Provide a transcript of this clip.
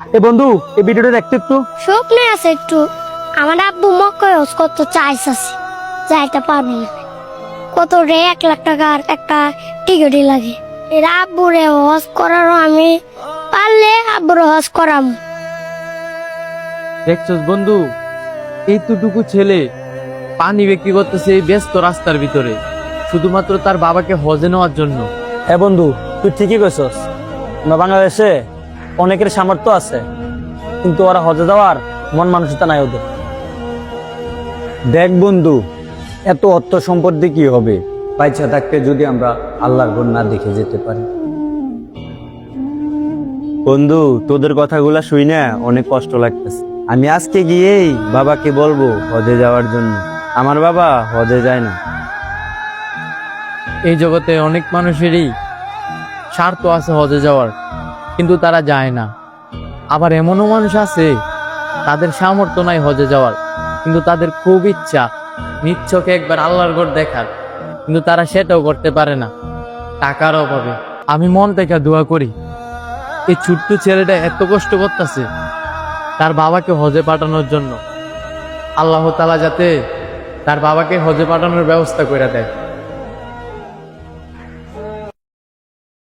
এ বন্ধু, এই ভিডিওটা দেখতে একটু। স্বপ্নে আছে একটু। আমার আব্বু মক্কায় হজ করতে চাইছে, যাইতে পারবো না। কত রে 1 লাখ টাকার একটা টিকিটই লাগে। এর আব্বুরে হজ করারও আমি পারলে আব্বুরে হজ করাম। দেখছস বন্ধু, এইটুকু ছেলে পানি বিক্রি করতেছে এই ব্যস্ত রাস্তার ভিতরে শুধুমাত্র তার বাবাকে হজে নেওয়ার জন্য। হ্যাঁ বন্ধু, তুই ঠিকই কইছস। আমরা বাংলাদেশে অনেকের সামর্থ্য আছে, কিন্তু ওরা হজে যাওয়ার মন মানসিকতা নাই ওদের। দেখ বন্ধু, এত অর্থ সম্পদ দিয়ে কি হবে বাইচা থাকতে যদি আমরা আল্লাহর ঘর না দেখে যেতে পারি। বন্ধু, তোদের কথাগুলা শুই না অনেক কষ্ট লাগতেছে। আমি আজকে গিয়েই বাবাকে বলবো হজে যাওয়ার জন্য। আমার বাবা হজে যায় না। এই জগতে অনেক মানুষেরই স্বার্থ আছে হজে যাওয়ার, কিন্তু তারা যায় না। আবার এমনও মানুষ আছে তাদের সামর্থ্য নাই হজে যাওয়ার, কিন্তু তাদের খুব ইচ্ছা নিচ্ছকে একবার আল্লাহর ঘর দেখার, কিন্তু তারা সেটাও করতে পারে না টাকার অভাবে। আমি মন থেকে দোয়া করি এই ছোট্ট ছেলেটা এত কষ্ট করতেছে তার বাবাকে হজে পাঠানোর জন্য, আল্লাহ তাআলা যাতে তার বাবাকে হজে পাঠানোর ব্যবস্থা করে দেয়।